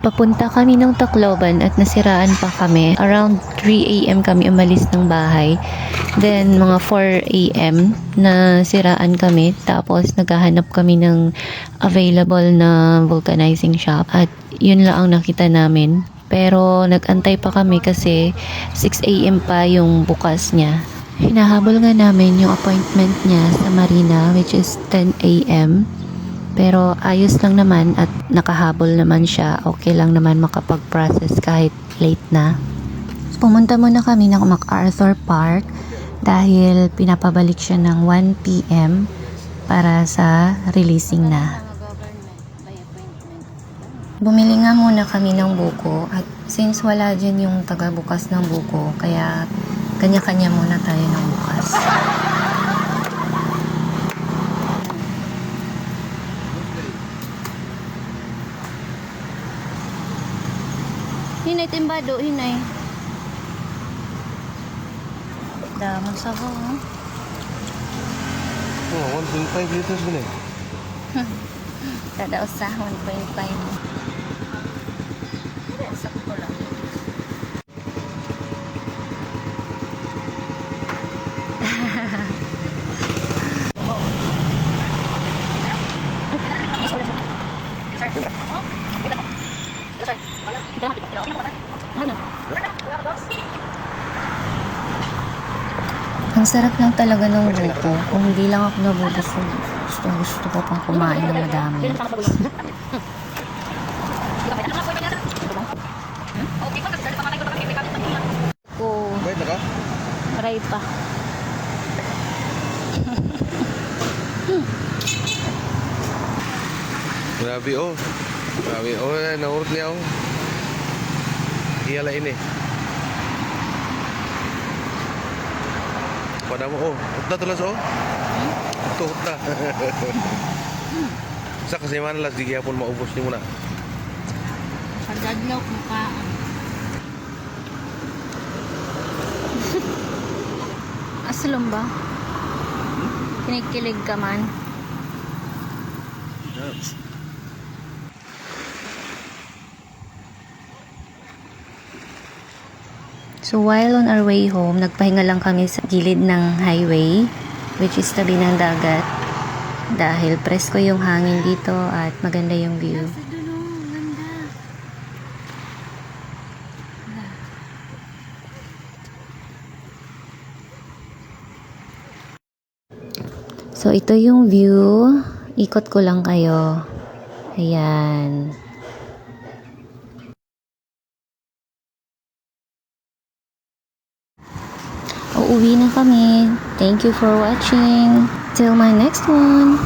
Papunta kami ng Tacloban at nasiraan pa kami. Around 3 a.m. kami umalis ng bahay. Then, mga 4 a.m. nasiraan kami. Tapos, naghahanap kami ng available na vulcanizing shop. At yun lang ang nakita namin. Pero, nag-antay pa kami kasi 6 a.m. pa yung bukas niya. Hinahabol nga namin yung appointment niya sa Marina, which is 10 a.m. Pero ayos lang naman at nakahabol naman siya. Okay lang naman makapag-process kahit late na. Pumunta muna kami ng MacArthur Park dahil pinapabalik siya ng 1 p.m. para sa releasing na. Bumili nga muna kami ng buko at since wala dyan yung taga-bukas ng buko, kaya kanya-kanya muna tayo ng bukas. Hinay timbado, hinay. Damang sabaw, ha? Oh, 1.5 liters gini. Kada usa, 1.5. Sakto lang. Ang sarap lang talaga ng buko. Kung hindi lang ako nabubusog, gusto ko pang kumain ng madami. Oh, Bayad na ka? aray pa. Grabe oh. Grabe oh, naurot niya oh. Iyala ini. Pada mo oh, utna tulas oh. Ito utna. Sa kasi man las di gyapon maubos ni mo na. Pagdadlaw mukha. Asalom ba? Kinikilig ka man. So while on our way home, nagpahinga lang kami sa gilid ng highway, which is tabi ng dagat. Dahil presko yung hangin dito at maganda yung view. So ito yung view. Ikot ko lang kayo. Ayan. Uuwi na kami. Thank you for watching. Till my next one.